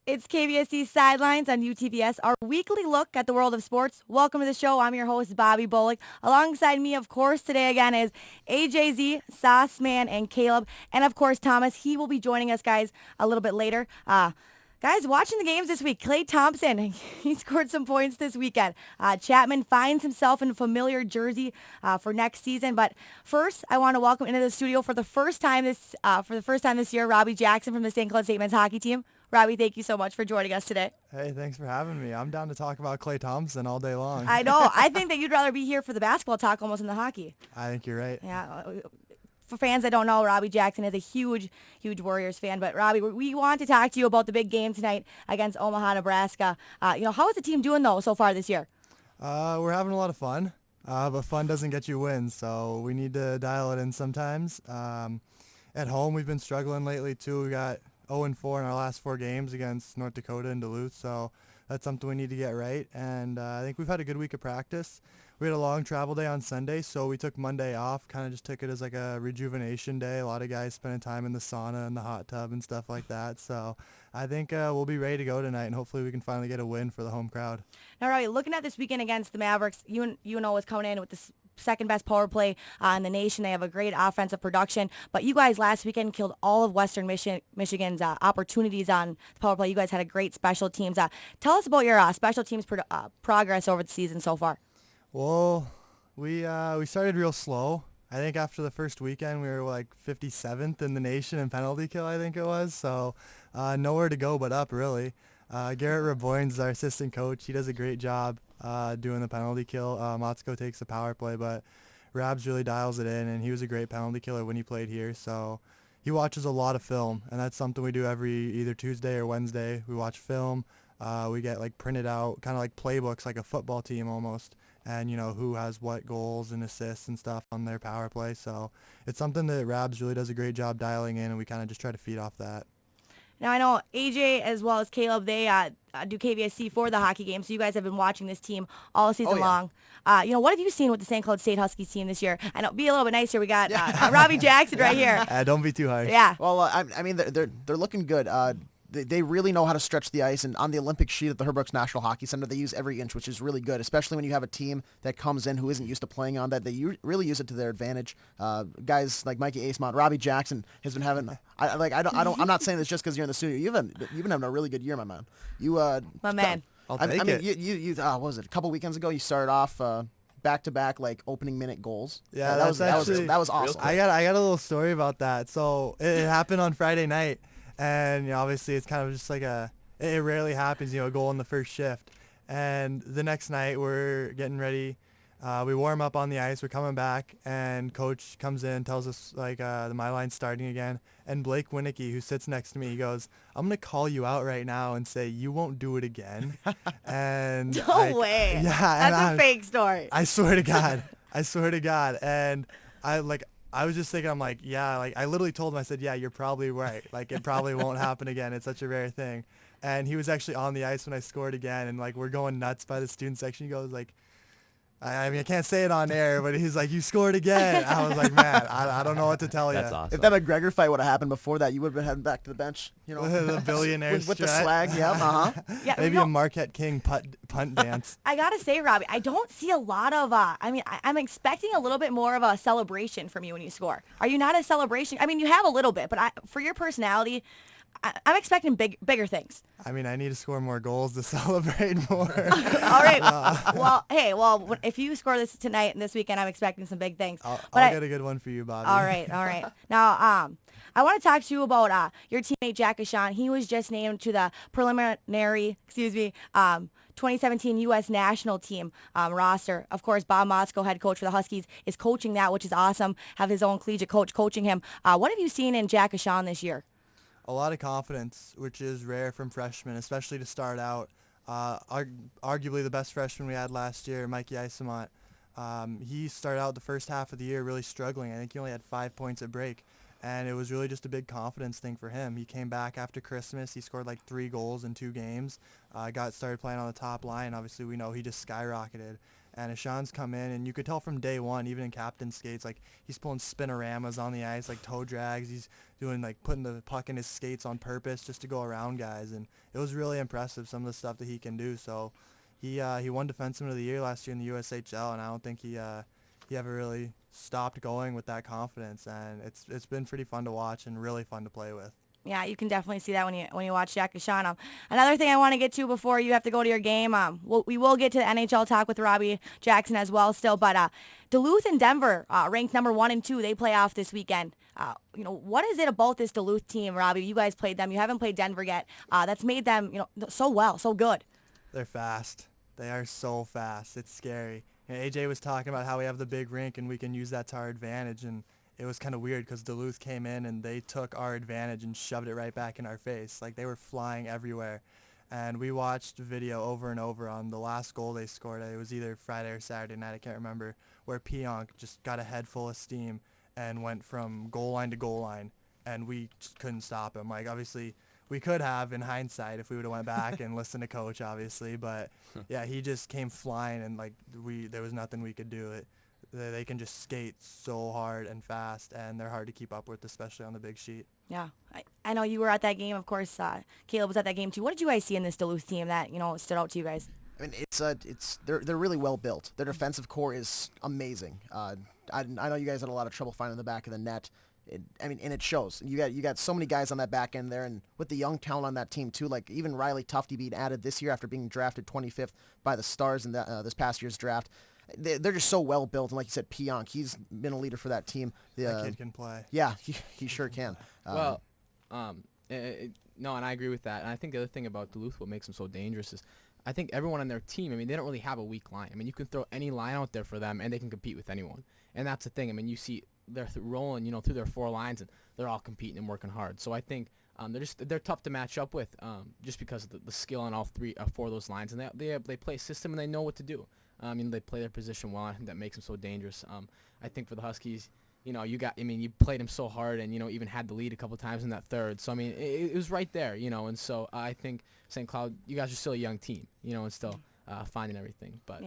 It's KVSC Sidelines on UTVS, our weekly look at the world of sports. Welcome to the show. I'm your host, Bobbie Bullock. Alongside me, of course, today again is AJZ, Sauceman, and Caleb. And of course, Thomas. He will be joining us, guys, a little bit later. Guys, watching the games this week, Klay Thompson, he scored some points this weekend. Chapman finds himself in a familiar jersey for next season. But first, I want to welcome into the studio for the first time this year, Robby Jackson from the St. Cloud State men's hockey team. Robby, thank you so much for joining us today. Hey, thanks for having me. I'm down to talk about Klay Thompson all day long. I know. I think that you'd rather be here for the basketball talk almost than the hockey. I think you're right. Yeah. For fans that don't know, Robby Jackson is a huge Warriors fan. But Robby, we want to talk to you about the big game tonight against Omaha, Nebraska. How is the team doing though so far this year? We're having a lot of fun, but fun doesn't get you wins, so we need to dial it in sometimes. At home, we've been struggling lately too. We got 0-4 in our last 4 games against North Dakota and Duluth, so that's something we need to get right. And I think we've had a good week of practice. We had a long travel day on Sunday, so we took Monday off, kind of just took it as like a rejuvenation day. A lot of guys spending time in the sauna and the hot tub and stuff like that. So I think we'll be ready to go tonight, and hopefully we can finally get a win for the home crowd. Now, Robby, looking at this weekend against the Mavericks, UNO is coming in with this second best power play in the nation. They have a great offensive production, but you guys last weekend killed all of Western Michigan's opportunities on the power play. You guys had a great special teams. Tell us about your special teams progress over the season so far. Well, we started real slow. I think after the first weekend we were like 57th in the nation in penalty kill, I think it was. So nowhere to go but up, really. Garrett Raboynes is our assistant coach. He does a great job doing the penalty kill. Matsuko takes the power play, but Rabs really dials it in, and he was a great penalty killer when he played here. So he watches a lot of film, and that's something we do every either Tuesday or Wednesday. We watch film. We get like printed out, kind of like playbooks, like a football team almost, and who has what goals and assists and stuff on their power play. So it's something that Rabs really does a great job dialing in, and we kind of just try to feed off that. Now, I know AJ as well as Caleb, they do KVSC for the hockey game, so you guys have been watching this team all season long. What have you seen with the St. Cloud State Huskies team this year? I know, be a little bit nicer. We got Robby Jackson right here. Don't be too harsh. Yeah. Well, I mean, they're looking good. They really know how to stretch the ice, and on the Olympic sheet at the Herbrooks National Hockey Center, they use every inch, which is really good, especially when you have a team that comes in who isn't used to playing on that. They really use it to their advantage. Guys like Mikey Acemont, Robby Jackson has been having. I'm not saying this just because you're in the studio. You've been having a really good year, my man. My man. I'll take it. You what was it? A couple weekends ago, you started off. Back-to-back like opening minute goals. Yeah, that was awesome. I got a little story about that. So it happened on Friday night. And obviously it's kind of just like it rarely happens, a goal in the first shift. And the next night we're getting ready. We warm up on the ice. We're coming back, and coach comes in, tells us my line's starting again. And Blake Winicky, who sits next to me, he goes, "I'm gonna call you out right now and say you won't do it again." And No way. Yeah, that's a fake story. I swear to God. And I was just thinking, I'm like, yeah, I literally told him, I said, yeah, you're probably right. It probably won't happen again. It's such a rare thing. And he was actually on the ice when I scored again, and we're going nuts by the student section. He goes I mean, I can't say it on air, but he's like, you scored again. I was like, man, I don't know what to tell you. That's awesome. If that McGregor fight would have happened before that, you would have been heading back to the bench. The billionaire with the slag, yeah, Yeah, maybe a Marquette King punt dance. I gotta say, Robby, I don't see a lot of. I'm expecting a little bit more of a celebration from you when you score. Are you not a celebration? I mean, you have a little bit, but for your personality, I'm expecting bigger things. I mean, I need to score more goals to celebrate more. All right. Well, if you score this tonight and this weekend, I'm expecting some big things. I'll get a good one for you, Bobbie. All right. Now, I want to talk to you about your teammate Jack Ashawn. He was just named to the preliminary, 2017 U.S. national team roster. Of course, Bob Motzko, head coach for the Huskies, is coaching that, which is awesome. Have his own collegiate coach coaching him. What have you seen in Jack Ashawn this year? A lot of confidence, which is rare from freshmen, especially to start out. Arguably the best freshman we had last year, Mikey Acemont. He started out the first half of the year really struggling. I think he only had 5 points at break, and it was really just a big confidence thing for him. He came back after Christmas. He scored 3 goals in 2 games. Started playing on the top line. Obviously, we know he just skyrocketed. And Ashawn's come in, and you could tell from day one, even in captain skates, like he's pulling spinoramas on the ice, like toe drags. He's doing like putting the puck in his skates on purpose just to go around guys, and it was really impressive some of the stuff that he can do. So he won Defenseman of the Year last year in the USHL, and I don't think he ever really stopped going with that confidence. And it's been pretty fun to watch and really fun to play with. Yeah, you can definitely see that when you watch Jack Ashawn. Another thing I want to get to before you have to go to your game, we will get to the NHL talk with Robby Jackson as well still, but Duluth and Denver ranked number 1 and 2. They play off this weekend. What is it about this Duluth team, Robby? You guys played them. You haven't played Denver yet. That's made them so well, so good. They're fast. They are so fast. It's scary. AJ was talking about how we have the big rink and we can use that to our advantage, and it was kind of weird because Duluth came in and they took our advantage and shoved it right back in our face. Like, they were flying everywhere. And we watched video over and over on the last goal they scored. It was either Friday or Saturday night, I can't remember, where Pionk just got a head full of steam and went from goal line to goal line, and we just couldn't stop him. Like, obviously, we could have in hindsight if we would have went back and listened to coach, obviously. But, yeah, he just came flying, and, like, there was nothing we could do. They can just skate so hard and fast, and they're hard to keep up with, especially on the big sheet. Yeah, I know you were at that game, of course. Caleb was at that game too. What did you guys see in this Duluth team that stood out to you guys? I mean, they're really well built. Their defensive core is amazing. I know you guys had a lot of trouble finding the back of the net. And it shows. You got so many guys on that back end there, and with the young talent on that team too, like even Riley Tufte being added this year after being drafted 25th by the Stars in this past year's draft. They're just so well built, and like you said, Pionk, he's been a leader for that team. That kid can play. Yeah, he sure can. No, and I agree with that. And I think the other thing about Duluth, what makes them so dangerous is, I think everyone on their team, I mean, they don't really have a weak line. I mean, you can throw any line out there for them, and they can compete with anyone. And that's the thing. I mean, you see they're rolling, through their 4 lines, and they're all competing and working hard. So I think they're tough to match up with, just because of the skill on all 4 of those lines, and they play a system and they know what to do. They play their position well. I think that makes them so dangerers. I think for the Huskies, you played them so hard, and even had the lead a couple times in that third. So I mean, it was right there, and so I think St. Cloud, you guys are still a young team, and still finding everything. But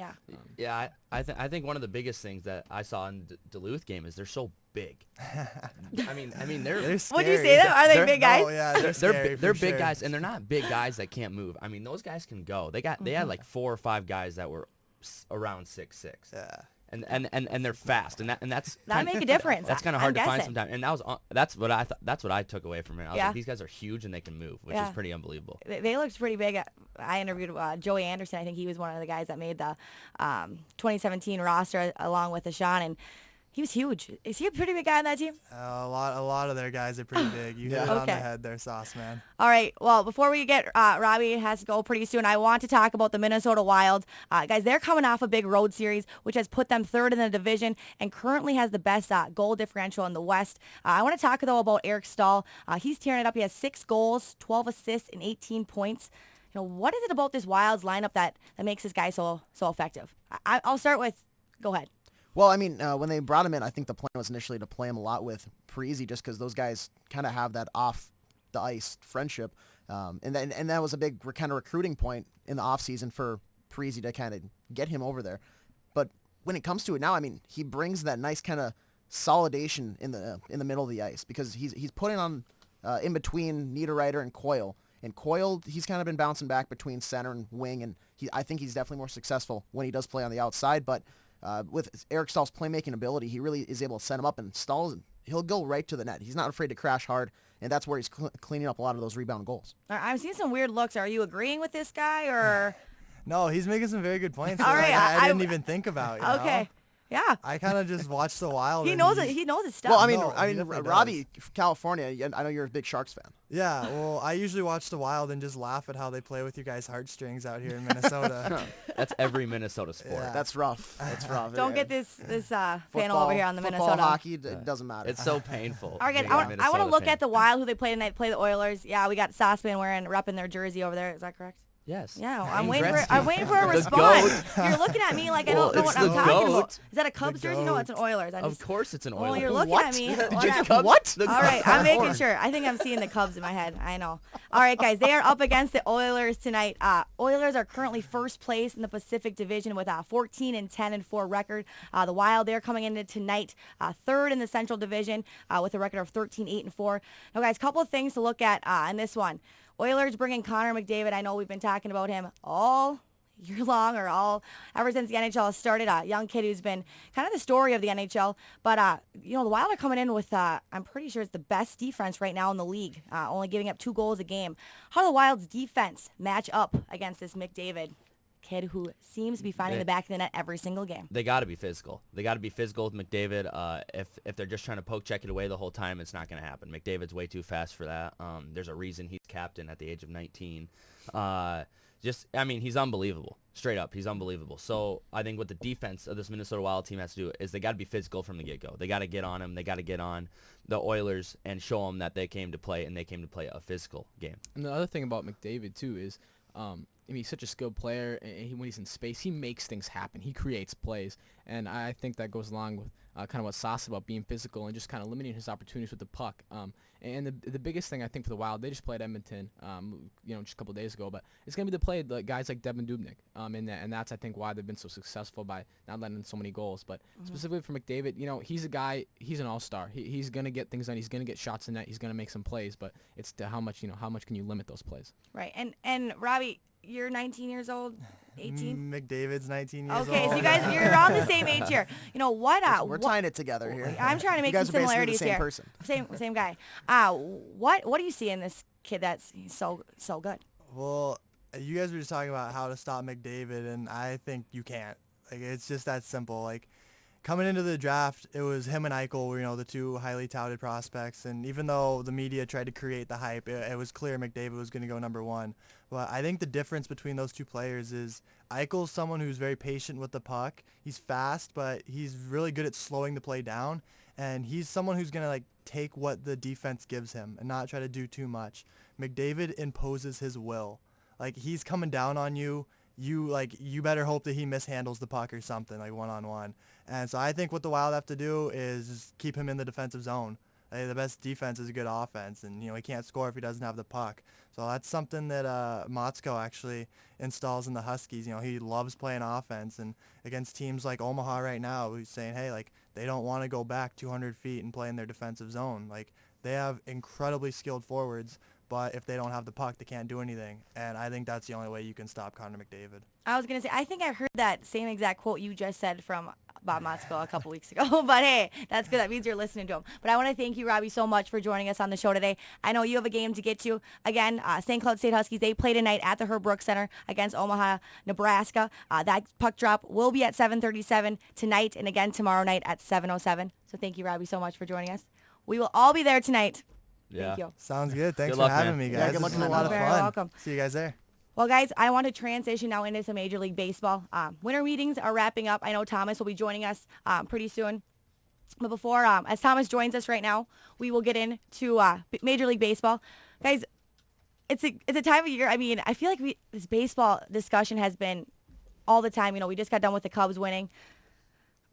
yeah, I think one of the biggest things that I saw in Duluth game is they're so big. I mean they're Would you say that? Are they big guys? Oh yeah, they're big guys, and they're not big guys that can't move. I mean, those guys can go. They had like 4 or 5 guys that were around 6'6". Yeah. And they're fast, and that's that make a difference. That's kind of hard to find sometimes, and that's what I took away from it. I was Yeah. like, these guys are huge and they can move, which is pretty unbelievable. They looked pretty big. I interviewed Joey Anderson. I think he was one of the guys that made the 2017 roster along with Ashawn, and he was huge. Is he a pretty big guy on that team? A lot of their guys are pretty big. You hit it on the head there, Sauce Man. All right. Well, before we get Robby has to go pretty soon, I want to talk about the Minnesota Wild. Guys, they're coming off a big road series, which has put them 3rd in the division and currently has the best goal differential in the West. I want to talk, though, about Eric Stahl. He's tearing it up. He has 6 goals, 12 assists, and 18 points. What is it about this Wild's lineup that makes this guy so effective? I'll start with, go ahead. Well, I mean, when they brought him in, I think the plan was initially to play him a lot with Parise, just because those guys kind of have that off-the-ice friendship. And that was a big kind of recruiting point in the offseason for Parise to kind of get him over there. But when it comes to it now, I mean, he brings that nice kind of solidation in the middle of the ice, because he's putting on in between Niederreiter and Coyle. And Coyle, he's kind of been bouncing back between center and wing, and I think he's definitely more successful when he does play on the outside. But with Eric Stahl's playmaking ability, he really is able to set him up, and he'll go right to the net. He's not afraid to crash hard, and that's where he's cleaning up a lot of those rebound goals. I'm seeing some weird looks. Are you agreeing with this guy, or? No, he's making some very good points. All right, I didn't even think about. Okay. Yeah. I kind of just watched the Wild. He knows it. He knows his stuff. Well, he Robby, California, I know you're a big Sharks fan. Yeah, well, I usually watch the Wild and just laugh at how they play with you guys' heartstrings out here in Minnesota. That's every Minnesota sport. Yeah. That's rough. That's rough. Don't get this panel over here on the football, Minnesota. Hockey, it doesn't matter. It's so painful. All right, guys, I want to look at the Wild, who they play tonight, play the Oilers. Yeah, we got Saucepan repping their jersey over there. Is that correct? Yes. Yeah, Wayne I'm waiting for a The response. GOAT. You're looking at me like I Well, don't know it's what I'm the talking GOAT. about. Is that a Cubs The jersey? No, GOAT. it's an Oilers. Of course it's an Well, Oilers. you're looking What? at me. What? The All right, I'm making Cubs. sure. I think I'm seeing the Cubs in my head. I know. All right, guys, they are up against the Oilers tonight. Oilers are currently first place in the Pacific Division with a 14-10-4 record. The Wild, they're coming into tonight third in the Central Division with a record of 13-8-4. Now, guys, a couple of things to look at in this one. Oilers bringing Connor McDavid. I know we've been talking about him all year long ever since the NHL started. A young kid who's been kind of the story of the NHL. But, the Wild are coming in with, I'm pretty sure it's the best defense right now in the league, only giving up 2 goals a game. How do the Wild's defense match up against this McDavid kid who seems to be finding the back of the net every single game? They got to be physical. They got to be physical with McDavid. If they're just trying to poke check it away the whole time, it's not going to happen. McDavid's way too fast for that. There's a reason he's captain at the age of 19. He's unbelievable. Straight up, he's unbelievable. So I think what the defense of this Minnesota Wild team has to do is they got to be physical from the get-go. They got to get on him. They got to get on the Oilers and show them that they came to play, and they came to play a physical game. And the other thing about McDavid, too, is he's such a skilled player, and when he's in space, he makes things happen. He creates plays, and I think that goes along with kind of what Sauce about being physical and just kind of limiting his opportunities with the puck. And the biggest thing I think for the Wild, they just played Edmonton, just a couple of days ago, but it's going to be to play guys like Devin Dubnyk in that, and that's I think why they've been so successful by not letting in so many goals. But specifically for McDavid, he's a guy, he's an all-star. He's going to get things done. He's going to get shots in net. He's going to make some plays, but it's to how much can you limit those plays? Right. And Robby, you're 19 years old, 18? McDavid's 19 years old. Okay, so you guys, you're around the same age here. We're tying it together here. I'm trying to make you some guys are basically similarities the same here. person. Same guy. What do you see in this kid that's so good? Well, you guys were just talking about how to stop McDavid, and I think you can't. It's just that simple. Coming into the draft, it was him and Eichel were, the 2 highly touted prospects. And even though the media tried to create the hype, it was clear McDavid was going to go number 1. But I think the difference between those 2 players is Eichel's someone who's very patient with the puck. He's fast, but he's really good at slowing the play down. And he's someone who's going to take what the defense gives him and not try to do too much. McDavid imposes his will. He's coming down on you. You better hope that he mishandles the puck or something, one-on-one. And so I think what the Wild have to do is just keep him in the defensive zone. The best defense is a good offense, and he can't score if he doesn't have the puck. So that's something that Motzko actually installs in the Huskies. He loves playing offense, and against teams like Omaha right now, he's saying, hey, they don't want to go back 200 feet and play in their defensive zone. They have incredibly skilled forwards, but if they don't have the puck, they can't do anything. And I think that's the only way you can stop Connor McDavid. I was going to say, I think I heard that same exact quote you just said from Bob Motzko a couple weeks ago. But hey, that's good. That means you're listening to him. But I want to thank you, Robby, so much for joining us on the show today. I know you have a game to get to. Again, St. Cloud State Huskies, they play tonight at the Herb Brooks Center against Omaha, Nebraska. That puck drop will be at 7:37 tonight and again tomorrow night at 7:07. So thank you, Robby, so much for joining us. We will all be there tonight. Yeah. Thank you. Sounds good. Thanks Good for luck, having man. me, Yeah, guys. good luck This is tonight. a lot of You're fun. very welcome. See you guys there. Well, guys, I want to transition now into some Major League Baseball. Winter meetings are wrapping up. I know Thomas will be joining us pretty soon. But before, as Thomas joins us right now, we will get into Major League Baseball. Guys, it's a time of year. I mean, I feel like this baseball discussion has been all the time. We just got done with the Cubs winning.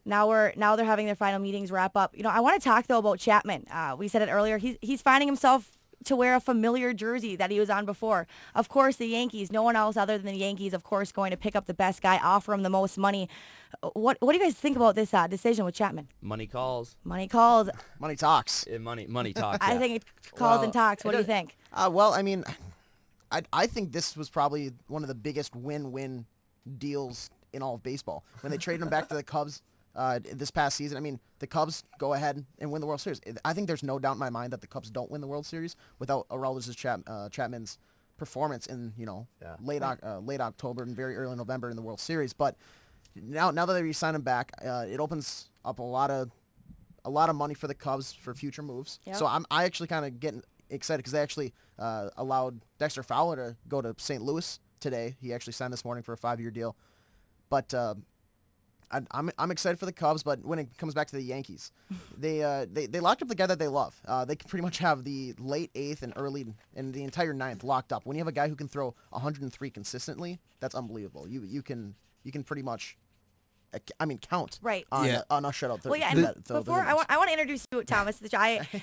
Now they're having their final meetings wrap up. I want to talk though about Chapman. We said it earlier. He's finding himself to wear a familiar jersey that he was on before. Of course, the Yankees. No one else other than the Yankees, of course, going to pick up the best guy, offer him the most money. What do you guys think about this decision with Chapman? Money calls. Money calls. Money talks. Money talks. I Yeah. think it calls and talks. What do you think? I think this was probably one of the biggest win-win deals in all of baseball. When they traded him back to the Cubs this past season, the Cubs go ahead and win the World Series. I think there's no doubt in my mind that the Cubs don't win the World Series without Aroldis Chapman's performance in late October and very early November in the World Series. But now that they re-sign him back, it opens up a lot of money for the Cubs for future moves. Yep. So I actually kind of getting excited because they actually allowed Dexter Fowler to go to St. Louis today. He actually signed this morning for a 5-year deal. But I'm excited for the Cubs, but when it comes back to the Yankees, they locked up the guy that they love. They can pretty much have the late 8th and early and the entire 9th locked up. When you have a guy who can throw 103 consistently, that's unbelievable. You can pretty much, count Right. on a shutout. Well, yeah, and before I want to introduce you, Thomas.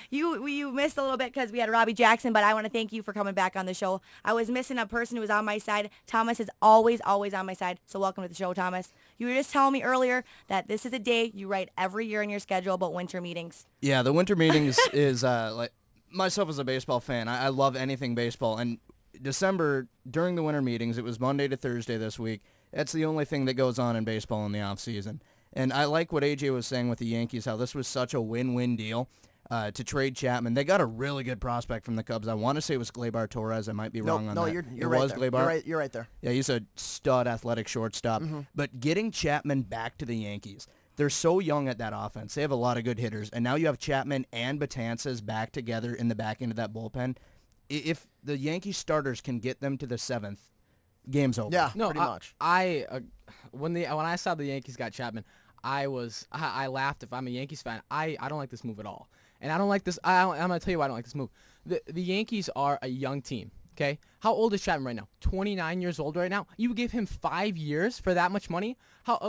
You missed a little bit because we had Robby Jackson, but I want to thank you for coming back on the show. I was missing a person who was on my side. Thomas is always on my side, so welcome to the show, Thomas. You were just telling me earlier that this is a day you write every year in your schedule about winter meetings. Yeah, the winter meetings is like myself as a baseball fan. I love anything baseball, and December during the winter meetings, it was Monday to Thursday this week. That's the only thing that goes on in baseball in the off season. And I like what AJ was saying with the Yankees, how this was such a win-win deal to trade Chapman. They got a really good prospect from the Cubs. I want to say it was Gleyber Torres. I might be wrong on that. No, you're right was there. Gleyber? You're right there. Yeah, he's a stud athletic shortstop. Mm-hmm. But getting Chapman back to the Yankees, they're so young at that offense. They have a lot of good hitters. And now you have Chapman and Betances back together in the back end of that bullpen. If the Yankee starters can get them to the 7th, game's over. Yeah, No, pretty much. When I saw the Yankees got Chapman, I laughed. If I'm a Yankees fan, I don't like this move at all, and I don't like this. I'm gonna tell you why I don't like this move. The Yankees are a young team. Okay, how old is Chapman right now? 29 years old right now. You give him 5 years for that much money?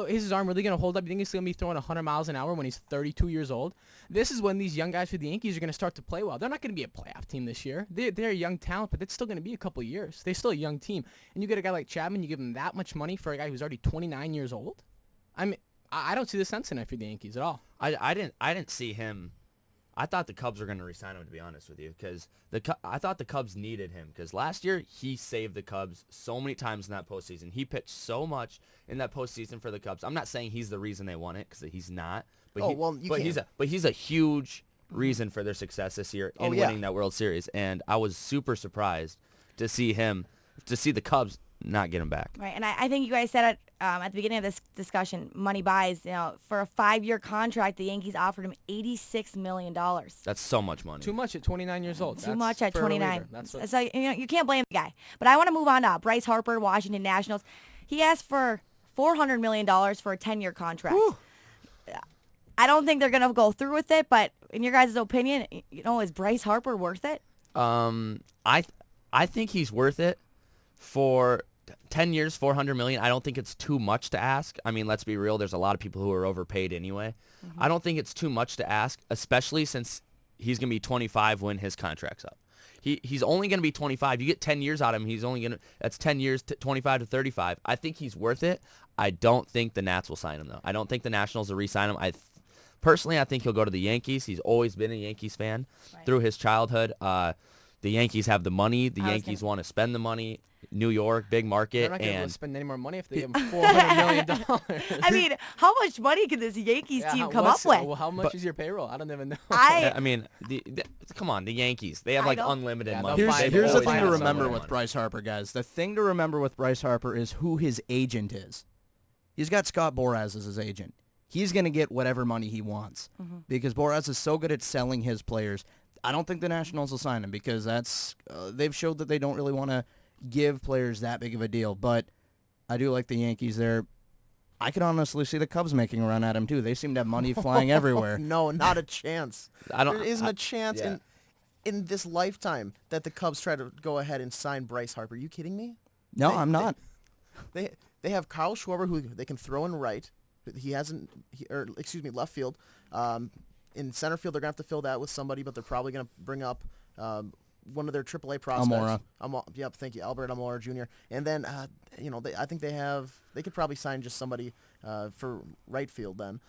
Is his arm really gonna hold up? You think he's gonna be throwing 100 miles an hour when he's 32 years old? This is when these young guys for the Yankees are gonna start to play well. They're not gonna be a playoff team this year. They're a young talent, but it's still gonna be a couple of years. They're still a young team, and you get a guy like Chapman. You give him that much money for a guy who's already 29 years old. I mean, I don't see the sense in it for the Yankees at all. I didn't see him. I thought the Cubs were going to re-sign him, to be honest with you, because I thought the Cubs needed him, because last year he saved the Cubs so many times in that postseason. He pitched so much in that postseason for the Cubs. I'm not saying he's the reason they won it, because he's not. But he's a huge reason for their success this year in winning that World Series, and I was super surprised to see the Cubs not get him back. Right, and I think you guys said it at the beginning of this discussion, money buys. You know, for a 5-year contract, the Yankees offered him $86 million. That's so much money. Too much at 29 years old. Too much at 29. That's so you can't blame the guy. But I want to move on to Bryce Harper, Washington Nationals. He asked for $400 million for a 10-year contract. Whew. I don't think they're going to go through with it, but in your guys' opinion, is Bryce Harper worth it? I think he's worth it for 10 years, $400 million. I don't think it's too much to ask. I mean, let's be real. There's a lot of people who are overpaid anyway. Mm-hmm. I don't think it's too much to ask, especially since he's going to be 25 when his contract's up. He's only going to be 25. You get 10 years out of him. That's 10 years, 25 to 35. I think he's worth it. I don't think the Nats will sign him, though. I don't think the Nationals will re-sign him. Personally, I think he'll go to the Yankees. He's always been a Yankees fan through his childhood. The Yankees have the money. The Yankees want to spend the money. New York, big market. They're not going to spend any more money if they give him $400 million. I mean, how much money can this Yankees team come up with? Well, how much is your payroll? I don't even know. I mean, come on, the Yankees. They have unlimited money. Here's the thing to remember with Bryce Harper, guys. The thing to remember with Bryce Harper is who his agent is. He's got Scott Boras as his agent. He's going to get whatever money he wants because Boras is so good at selling his players. I don't think the Nationals will sign him because they've showed that they don't really want to give players that big of a deal. But I do like the Yankees there. I could honestly see the Cubs making a run at him too. They seem to have money flying everywhere. No, not a chance. There isn't a chance in this lifetime that the Cubs try to go ahead and sign Bryce Harper. Are you kidding me? No, I'm not. They have Kyle Schwarber, who they can throw in right. Left field. In center field, they're going to have to fill that with somebody, but they're probably going to bring up one of their AAA prospects. Almora. Thank you, Albert Almora Jr. And then, I think they could probably sign just somebody for right field then.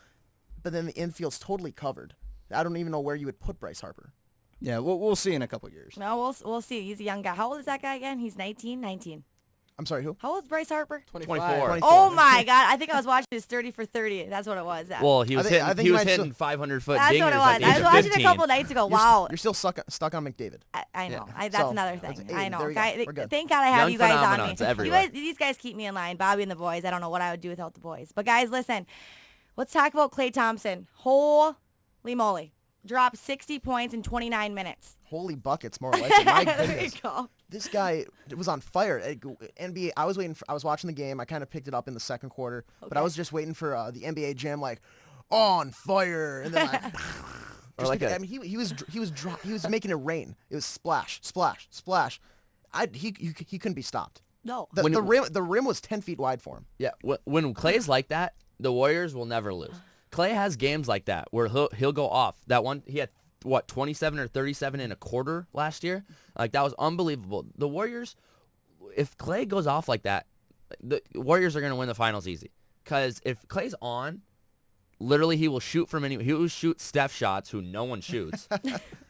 But then the infield's totally covered. I don't even know where you would put Bryce Harper. Yeah, we'll see in a couple years. No, we'll see. He's a young guy. How old is that guy again? He's 19. I'm sorry, who? How old is Bryce Harper? 24. Oh my God! I think I was watching his 30 for 30. That's what it was. Well, he was hitting 500-foot dingers. That's what it was. I was watching a couple nights ago. Wow. You're still stuck on McDavid. I know. That's another thing. I know. Thank God I have Young you guys on me. everywhere. These guys keep me in line. Bobbie and the boys. I don't know what I would do without the boys. But guys, listen. Let's talk about Klay Thompson. Holy moly! Dropped 60 points in 29 minutes. Holy buckets, more like it. My There you goodness. go. This guy was on fire. NBA. I was watching the game. I kind of picked it up in the second quarter, but I was just waiting for the NBA Jam, like on fire, and then he was making it rain. It was splash, splash, splash. He couldn't be stopped. No. The rim was 10 feet wide for him. Yeah, when Clay's like that, the Warriors will never lose. Clay has games like that where he'll go off. That one, he had, 27 or 37 in a quarter last year? Like, that was unbelievable. The Warriors, if Clay goes off like that, the Warriors are going to win the finals easy. Because if Clay's on, literally he will shoot from anywhere. He will shoot Steph shots who no one shoots.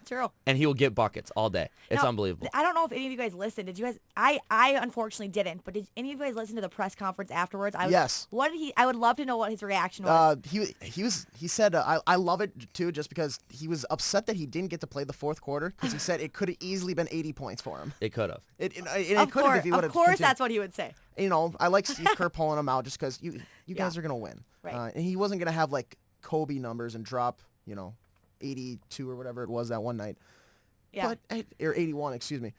True. And he will get buckets all day. It's now, unbelievable. I don't know if any of you guys listened. Did you guys? I unfortunately didn't. But did any of you guys listen to the press conference afterwards? Yes. What did he? I would love to know what his reaction was. He said I love it too, just because he was upset that he didn't get to play the fourth quarter, because he said it could have easily been 80 points for him. It could have. It could have if he would have. Of course, that's what he would say. I like Steve Kerr pulling him out just because you guys are gonna win. Right. And he wasn't gonna have like Kobe numbers and drop 82 or whatever it was that one night. Yeah. But or 81, excuse me.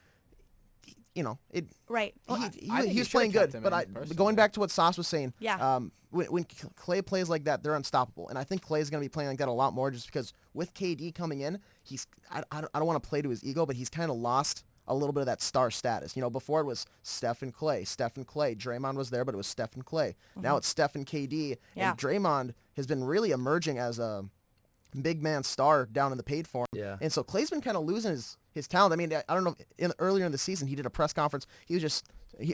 Right. He was playing good, but going back to what Sauce was saying, Yeah. When Clay plays like that, they're unstoppable, and I think Clay's going to be playing like that a lot more, just because with KD coming in, I don't want to play to his ego, but he's kind of lost a little bit of that star status. Before it was Steph and Clay. Draymond was there, but it was Steph and Clay. Now it's Steph and KD, and Draymond has been really emerging as a big man star down in the paint for him. Yeah. And so Clay's been kind of losing his talent. I mean, I don't know. Earlier in the season, he did a press conference. He was just,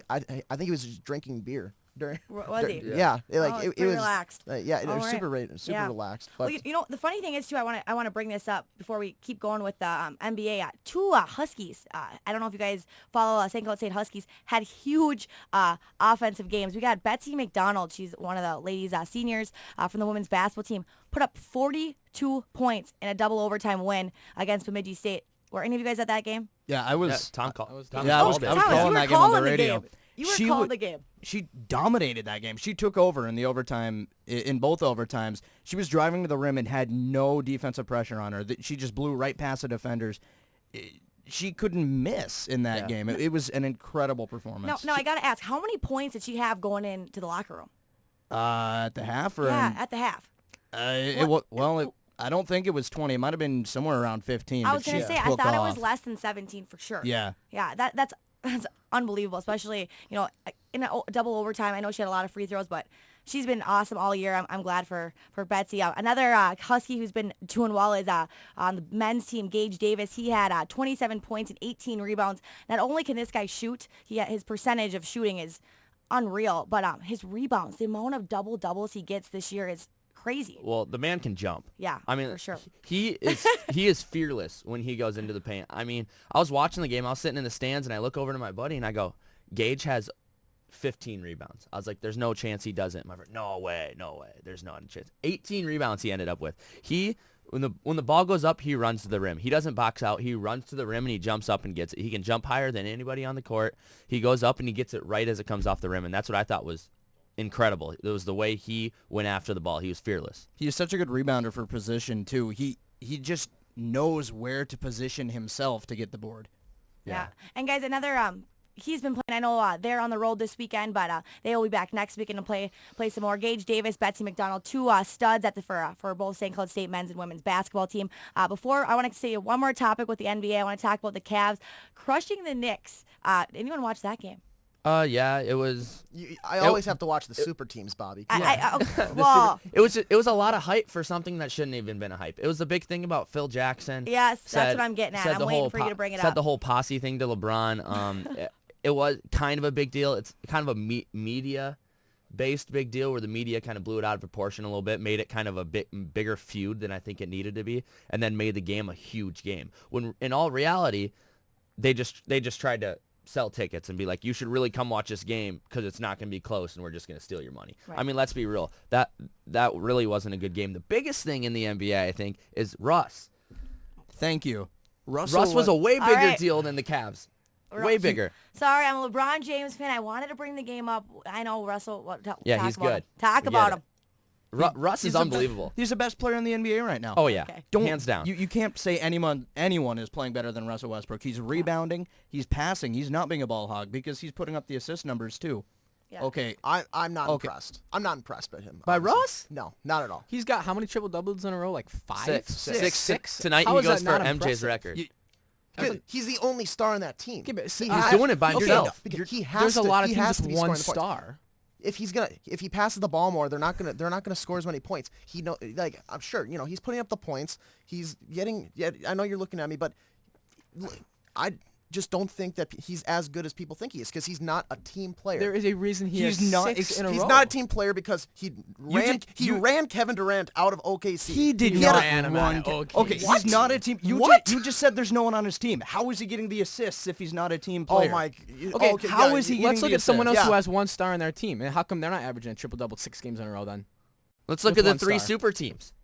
I think he was just drinking beer during. Was he? Yeah. It was relaxed. It was super relaxed. But well, the funny thing is too, I want to bring this up before we keep going with the NBA. Two Huskies. I don't know if you guys follow St. Cloud State Huskies. Had huge offensive games. We got Betsy McDonald. She's one of the ladies seniors from the women's basketball team. Put up 42 points in a double overtime win against Bemidji State. Were any of you guys at that game? Yeah, I was. Yeah, Tom called. I was Thomas, calling that game on the radio. You were calling the game. She dominated that game. She took over in the overtime, in both overtimes. She was driving to the rim and had no defensive pressure on her. She just blew right past the defenders. She couldn't miss in that game. It was an incredible performance. No, I got to ask, how many points did she have going into the locker room? At the half? At the half. I don't think it was 20. It might have been somewhere around 15. I was going to say, I thought it was less than 17 for sure. Yeah. Yeah, that's unbelievable, especially, in a double overtime. I know she had a lot of free throws, but she's been awesome all year. I'm glad for Betsy. Another Husky who's been doing well is on the men's team, Gage Davis. He had 27 points and 18 rebounds. Not only can this guy shoot, his percentage of shooting is unreal, but his rebounds, the amount of double-doubles he gets this year is crazy. Well, the man can jump. Yeah, I mean, for sure. He is fearless when he goes into the paint. I mean, I was watching the game. I was sitting in the stands, and I look over to my buddy, and I go, Gage has 15 rebounds. I was like, there's no chance he doesn't. My friend, no way. There's not a chance. 18 rebounds he ended up with. When the ball goes up, he runs to the rim. He doesn't box out. He runs to the rim, and he jumps up and gets it. He can jump higher than anybody on the court. He goes up, and he gets it right as it comes off the rim, and that's what I thought was incredible. It was the way he went after the ball. He was fearless. He is such a good rebounder for position, too. He just knows where to position himself to get the board. Yeah. And guys, another he's been playing. I know they're on the road this weekend, but they will be back next weekend to play some more. Gage Davis, Betsy McDonald, two studs for both St. Cloud State men's and women's basketball team. Before I want to say one more topic with the NBA. I want to talk about the Cavs crushing the Knicks. Anyone watch that game? Yeah, it was. I always have to watch the super teams, Bobbie. It was a lot of hype for something that shouldn't even been a hype. It was the big thing about Phil Jackson. Yes, that's what I'm getting at. I'm waiting for you to bring it up. Said the whole posse thing to LeBron. It was kind of a big deal. It's kind of a media-based big deal where the media kind of blew it out of proportion a little bit, made it kind of a bigger feud than I think it needed to be, and then made the game a huge game. When in all reality, they just tried to sell tickets and be like, you should really come watch this game because it's not going to be close and we're just going to steal your money. Right. I mean, let's be real. That really wasn't a good game. The biggest thing in the NBA, I think, is Russ. Thank you. Russ was a way bigger deal than the Cavs. Way bigger. Sorry, I'm a LeBron James fan. I wanted to bring the game up. I know Russell. He's good. Talk about him. Russ is unbelievable. He's the best player in the NBA right now. Oh yeah, Okay. hands down. You can't say anyone is playing better than Russell Westbrook. He's rebounding. He's passing. He's not being a ball hog because he's putting up the assist numbers too. Yeah. Okay. I'm not Okay. impressed. I'm not impressed by him. By honestly. Russ? No, not at all. He's got how many triple doubles in a row? Like 5? Six. Tonight How he is goes that for not MJ's impressive? record. Good. He's the only star in that team. Okay, but He he's has- doing it by okay, himself. because he has There's a to- lot of he teams has to with be one scoring the points. star. If he passes the ball more, they're not gonna score as many points. I'm sure, he's putting up the points. He's getting. Yeah, I know you're looking at me, but I just don't think that he's as good as people think he is because he's not a team player. There is a reason He's has not- 6 in a row. He's not a team player because he ju- ran Kevin Durant out of OKC. He did He not ran him run. out of Okay, OKC. he's not a team. You just said there's no one on his team. How is he getting the assists if he's not a team Oh player? my. Okay, how is he getting Let's look the at someone else assist? who Yeah. has one star in their team. And how come they're not averaging a triple-double 6 games in a row then? Let's look With at the one 3 star. super teams.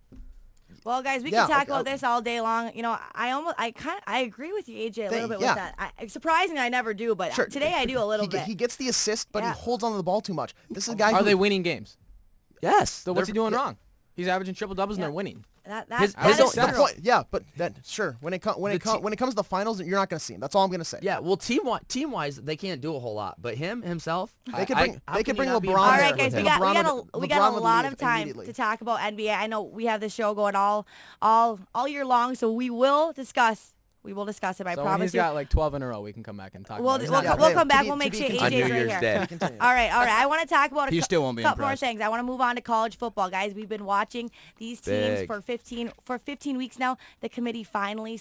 Well, guys, we Yeah, can talk okay, about this all day long. I agree with you, AJ, a little bit yeah. with that. Surprisingly, I never do, but Sure. today I do a little he, bit. he gets the assist, but Yeah. he holds onto the ball too much. This is a guy Are who they winning games? Yes. So what's he doing yeah. wrong? He's averaging triple-doubles and Yeah. they're winning. that his that is own- the true. point, yeah, but then sure when it comes to the finals, you're not going to see him. That's all I'm going to say. Yeah, well, team-wise, they can't do a whole lot, but himself, They could bring how can you LeBron not be LeBron All impressed right, with guys, we him? got LeBron we got a would lot leave of time immediately. to talk about NBA. I know we have this show going all year long, so we will discuss it. I So when promise he's you. got like 12 in a row, we can come back and talk We'll, about it. we'll, Yeah, we'll yeah, come to back. be- We'll to make be sure continued. AJ's On New right Year's here. Day. Continue. All right. I want to talk about He still won't be couple more impressed. things. I want to move on to college football, guys. We've been watching these teams Big. for 15 weeks now. The committee finally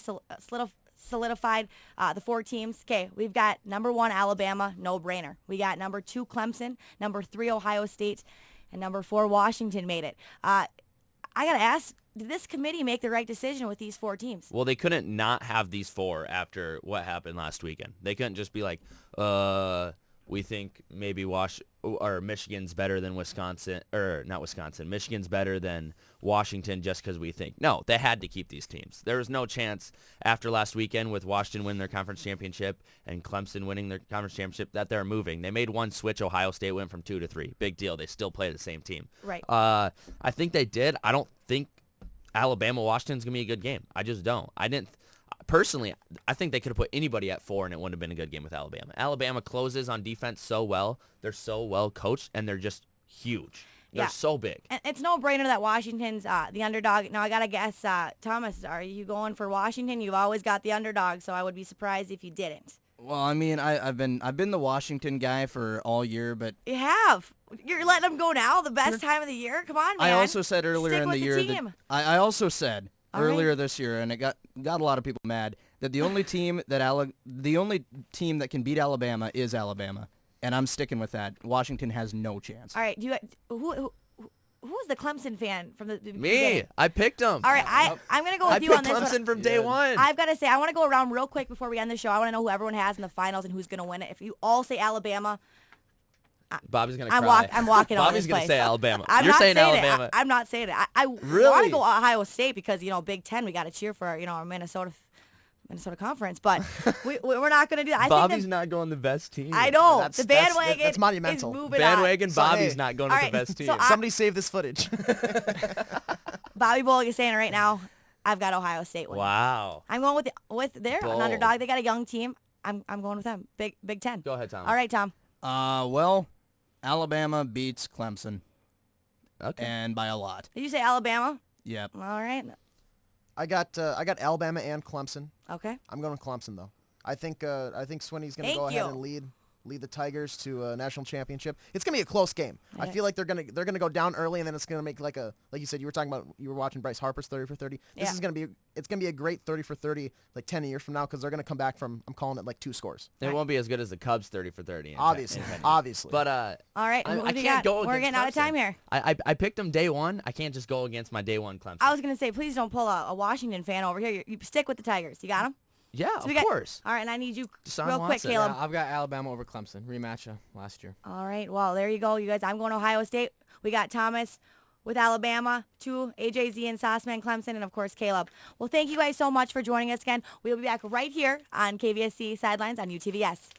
solidified the 4 teams. Okay, we've got number 1 Alabama, no brainer. We got number 2 Clemson, number 3 Ohio State, and number 4 Washington made it. I gotta ask, did this committee make the right decision with these 4 teams? Well, they couldn't not have these 4 after what happened last weekend. They couldn't just be like, we think maybe Michigan's better than Wisconsin, or not Wisconsin. Michigan's better than Washington just because we think. No, they had to keep these teams. There was no chance after last weekend with Washington winning their conference championship and Clemson winning their conference championship that they're moving. They made one switch. Ohio State went from 2 to 3. Big deal. They still play the same team. Right. I think they did. I don't think Alabama-Washington's going to be a good game. I just don't. Personally, I think they could have put anybody at 4 and it wouldn't have been a good game with Alabama. Alabama closes on defense so well. They're so well coached, and they're just huge. They're Yeah. so big. And it's no brainer that Washington's the underdog. Now I gotta guess, Thomas, are you going for Washington? You've always got the underdog, so I would be surprised if you didn't. Well, I mean, I've been the Washington guy for all year, but You have. You're letting them go now, the best time of the year? Come on, man. I also said earlier Stick in with the year team. that I also said All right. earlier this year, and it got a lot of people mad, that the only team that can beat Alabama is Alabama, and I'm sticking with that. Washington has no chance. All right, who was the Clemson fan from the Me. beginning? I picked them. All right, I'm going to go I with you on picked this Clemson one. from day one. I've got to say, I want to go around real quick before we end the show. I want to know who everyone has in the finals and who's going to win it. If you all say Alabama, Bobby's going to I'm cry. I'm walking on Bobby's this gonna place. say Alabama. I'm You're not saying saying Alabama. It. I'm not saying it. I want Really? to go Ohio State because, Big Ten, we got to cheer for, our Minnesota conference. But we're not going to do that. I Bobby's think not going the best team. I know. That's- the that's- bandwagon that's monumental. is moving Bandwagon So, Bobby's hey. not going All with right, the best team. so Somebody save this footage. on. Bobby Bullock is saying it right now. I've got Ohio State winning. Wow. I'm going with their Bold. underdog. They got a young team. I'm going with them. Big Ten. Go ahead, Tom. All right, Tom. Well, Alabama beats Clemson, Okay. and by a lot. Did you say Alabama? Yep. All right. I got Alabama and Clemson. Okay. I'm going with Clemson though. I think Swinney's going to Thank go ahead you. and lead the Tigers to a national championship. It's going to be a close game. I Yeah. feel like they're going to go down early, and then it's going to make like you said, you were watching Bryce Harper's 30 for 30. This Yeah. is going to be a great 30 for 30 like 10 years from now because they're going to come back from, I'm calling it like 2 scores. It won't be as good as the Cubs 30 for 30. in Obviously. ten years. Obviously. But All right. I Who do you can't got? go We're against getting out of time Clemson. here. I picked them day one. I can't just go against my day one Clemson. I was going to say, please don't pull a Washington fan over here. You stick with the Tigers. You got them? yeah, So we of got- course. All right, and I need you Deshaun real quick, Watson. Caleb. Yeah, I've got Alabama over Clemson. Rematch last year. All right, well, there you go, you guys. I'm going to Ohio State. We got Thomas with Alabama, 2 AJZ and Sauceman Clemson, and, of course, Caleb. Well, thank you guys so much for joining us again. We'll be back right here on KVSC Sidelines on UTVS.